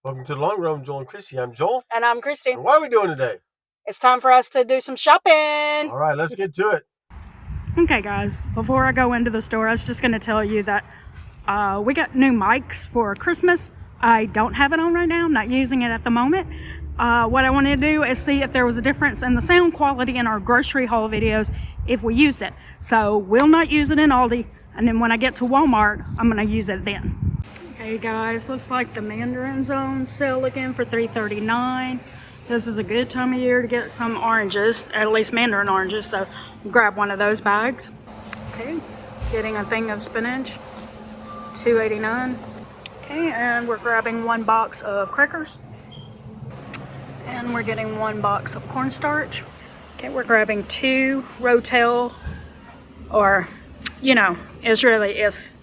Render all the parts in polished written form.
Welcome to the Long Run, Joel and Christy. I'm Joel. And I'm Christy. And what are we doing today? It's time for us to do some shopping. All right, let's get to it. Okay, guys, before I go into the store, I was just going to tell you that we got new mics for Christmas. I don't have it on right now. I'm not using it at the moment. What I wanted to do is see if there was a difference in the sound quality in our grocery haul videos if we used it. So we'll not use it in Aldi, and then when I get to Walmart, I'm going to use it then. Okay, guys, looks like the Mandarin's on sale again for $3.39. This is a good time of year to get some oranges, at least mandarin oranges, so grab one of those bags. Okay, getting a thing of spinach, $2.89. Okay, and we're grabbing one box of crackers. And we're getting one box of cornstarch. Okay, we're grabbing 2 Rotel, or, you know, it's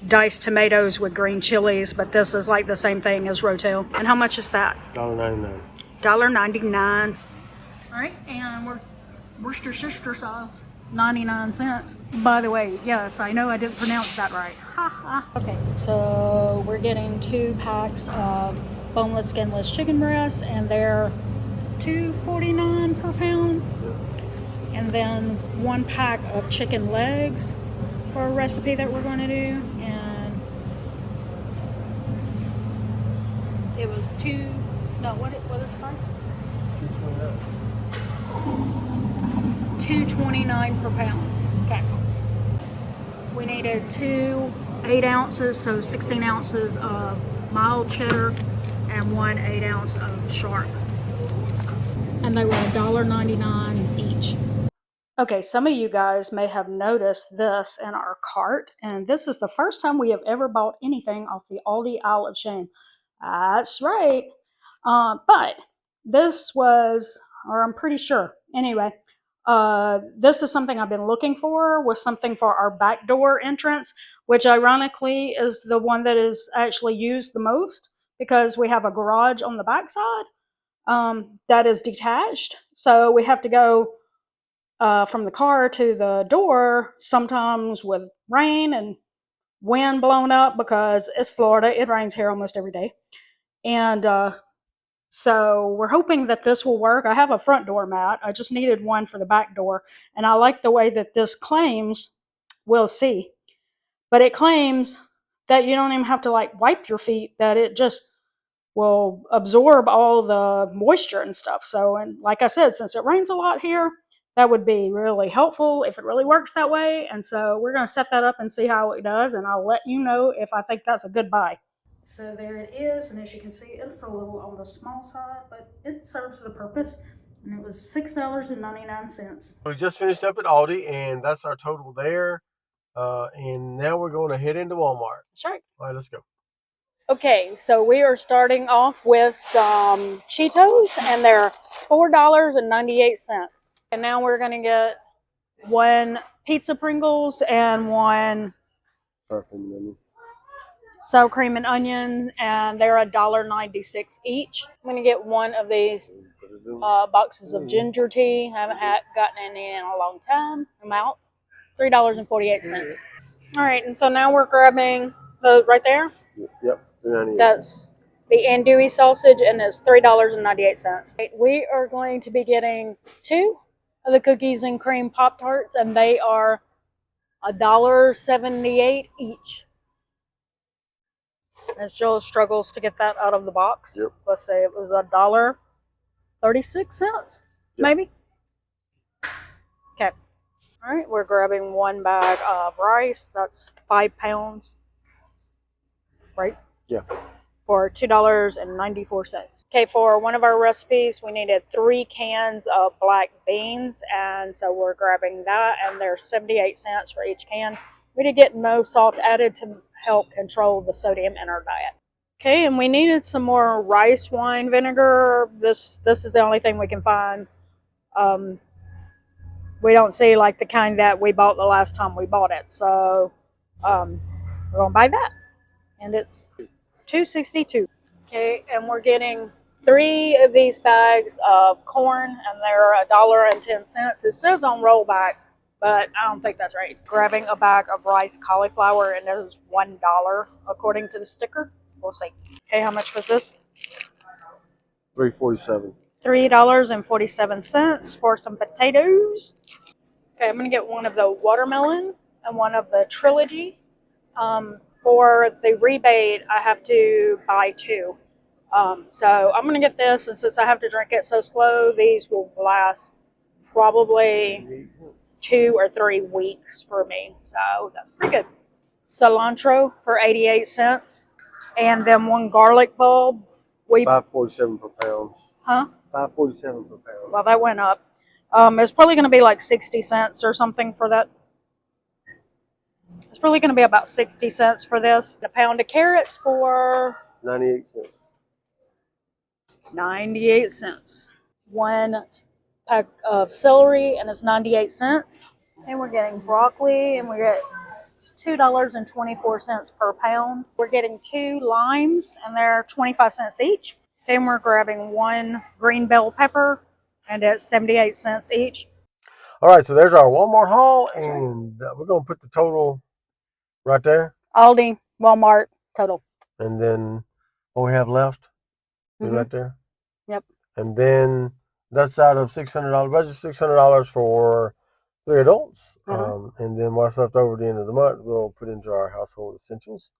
diced tomatoes with green chilies, but this is like the same thing as Rotel. And how much is that? $1.99. $1.99. All right, and we're Worcestershire sauce, 99 cents. By the way, yes, I know I didn't pronounce that right. Ha ha. Okay, so we're getting 2 packs of boneless, skinless chicken breasts, and they're $2.49 per pound. And then 1 pack of chicken legs for a recipe that we're going to do, and it was what is the price? $2.29 per pound. Okay. We needed 2 8 ounces, so 16 ounces of mild cheddar and 1 8 ounce of sharp. And they were $1.99 each. Okay, some of you guys may have noticed this in our cart, and this is the first time we have ever bought anything off the Aldi Isle of Shame. That's right. But this was, or I'm pretty sure, anyway, this is something I've been looking for, was something for our back door entrance, which ironically is the one that is actually used the most because we have a garage on the back side that is detached. So we have to go from the car to the door, sometimes with rain and wind blown up because it's Florida. It rains here almost every day. And so we're hoping that this will work. I have a front door mat. I just needed one for the back door. And I like the way that this claims, we'll see, but it claims that you don't even have to like wipe your feet, that it just will absorb all the moisture and stuff. So, and like I said, since it rains a lot here, that would be really helpful if it really works that way. And so we're going to set that up and see how it does. And I'll let you know if I think that's a good buy. So there it is. And as you can see, it's a little on the small side, but it serves the purpose. And it was $6.99. We just finished up at Aldi, and that's our total there. And now we're going to head into Walmart. That's right. All right, let's go. Okay, so we are starting off with some Cheetos, and they're $4.98. And now we're going to get 1 pizza Pringles and 1 sour cream and onion, and they're $1.96 each. I'm going to get 1 of these boxes of ginger tea. I haven't gotten any in a long time. I'm out. $3.48. All right, and so now we're grabbing the right there. Yep. That's the andouille sausage, and it's $3.98. We are going to be getting 2 of the cookies and cream Pop-Tarts, and they are $1.78 each. As Joel struggles to get that out of the box. Yep. Let's say it was $1.36, maybe. Okay. All right, we're grabbing 1 bag of rice. That's 5 pounds. Right? Yeah. For $2.94. Okay, for one of our recipes, we needed 3 cans of black beans, and so we're grabbing that, and they're 78 cents for each can. We did get no salt added to help control the sodium in our diet. Okay, and we needed some more rice wine vinegar. This is the only thing we can find. We don't see like the kind that we bought the last time we bought it, so we're gonna buy that, and it's $2.62. Okay, and we're getting 3 of these bags of corn, and they're $1.10. It says on rollback, but I don't think that's right. Grabbing a bag of rice cauliflower, and it is $1 according to the sticker. We'll see. Okay, how much was this? $3.47. $3.47 for some potatoes. Okay, I'm gonna get one of the watermelon and one of the trilogy. For the rebate, I have to buy two. So I'm gonna get this, and since I have to drink it so slow, these will last probably 2 or 3 weeks for me. So that's pretty good. Cilantro for 88 cents, and then one garlic bulb. $5.47 per pound. Huh? $5.47 per pound. Well, that went up. It's probably going to be like 60 cents or something for that. It's probably going to be about 60 cents for this. A pound of carrots for 98 cents. 98 cents. One pack of celery, and it's 98 cents. And we're getting broccoli, and we get $2.24 per pound. We're getting 2 limes, and they're 25 cents each. Then we're grabbing 1 green bell pepper, and it's 78 cents each. All right, so there's our Walmart haul, and we're going to put the total right there. Aldi, Walmart, total. And then what we have left, right there. Yep. And then that's out of $600 budget, $600 for 3 adults. And then what's left over at the end of the month, we'll put into our household essentials.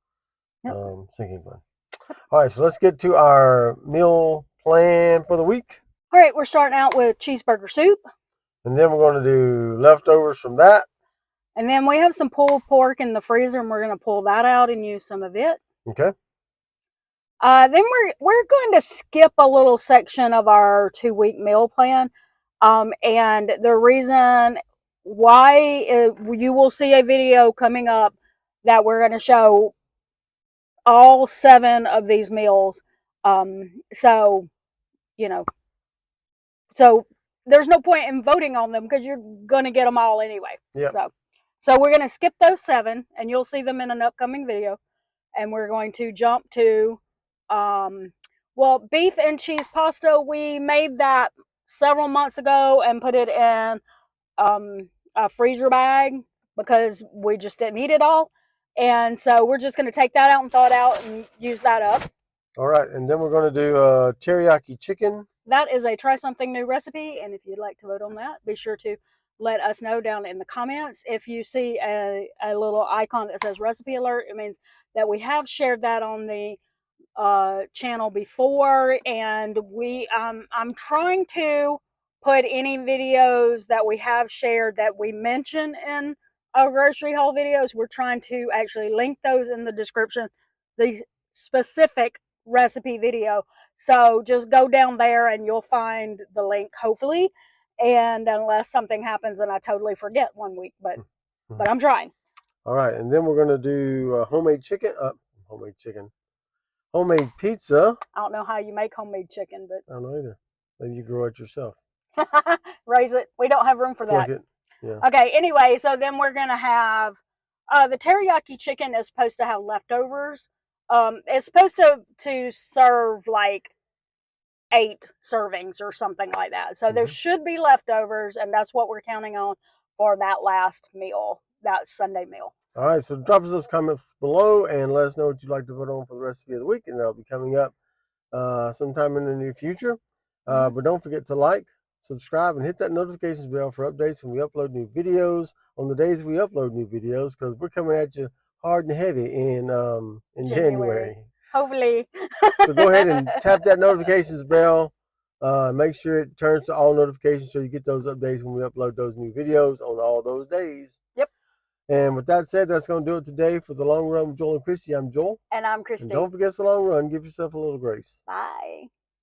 Sinking fund. All right, so let's get to our meal plan for the week. All right, we're starting out with cheeseburger soup. And then we're going to do leftovers from that. And then we have some pulled pork in the freezer, and we're going to pull that out and use some of it. Okay. Then we're going to skip a little section of our 2-week meal plan. And the reason why you will see a video coming up that we're going to show all 7 of these meals. So, you know, so there's no point in voting on them because you're going to get them all anyway. Yeah. So we're going to skip those 7, and you'll see them in an upcoming video. And we're going to jump to, beef and cheese pasta. We made that several months ago and put it in a freezer bag because we just didn't eat it all. And so we're just going to take that out and thaw it out and use that up. All right, and then we're going to do teriyaki chicken. That is a try something new recipe, and if you'd like to vote on that, be sure to let us know down in the comments. If you see a little icon that says recipe alert, it means that we have shared that on the channel before, and I'm trying to put any videos that we have shared that we mention in our grocery haul videos. We're trying to actually link those in the description, the specific recipe video. So just go down there and you'll find the link, hopefully. And unless something happens and I totally forget one week, but I'm trying. All right, and then we're going to do homemade pizza. I don't know how you make homemade chicken, but I don't know either. Maybe you grow it yourself. Raise it. We don't have room for that. Yeah. Okay, anyway, so then we're going to have the teriyaki chicken is supposed to have leftovers. It's supposed to serve like 8 servings or something like that. So there should be leftovers, and that's what we're counting on for that last meal, that Sunday meal. All right, so drop us those comments below and let us know what you'd like to vote on for the recipe of the week, and that'll be coming up sometime in the near future. But don't forget to like, subscribe, and hit that notifications bell for updates when we upload new videos on the days we upload new videos, because we're coming at you hard and heavy in January. Hopefully. So go ahead and tap that notifications bell. Make sure it turns to all notifications so you get those updates when we upload those new videos on all those days. Yep. And with that said, that's going to do it today for the long run with Joel and Christy. I'm Joel. And I'm Christy. And don't forget the long run. Give yourself a little grace. Bye.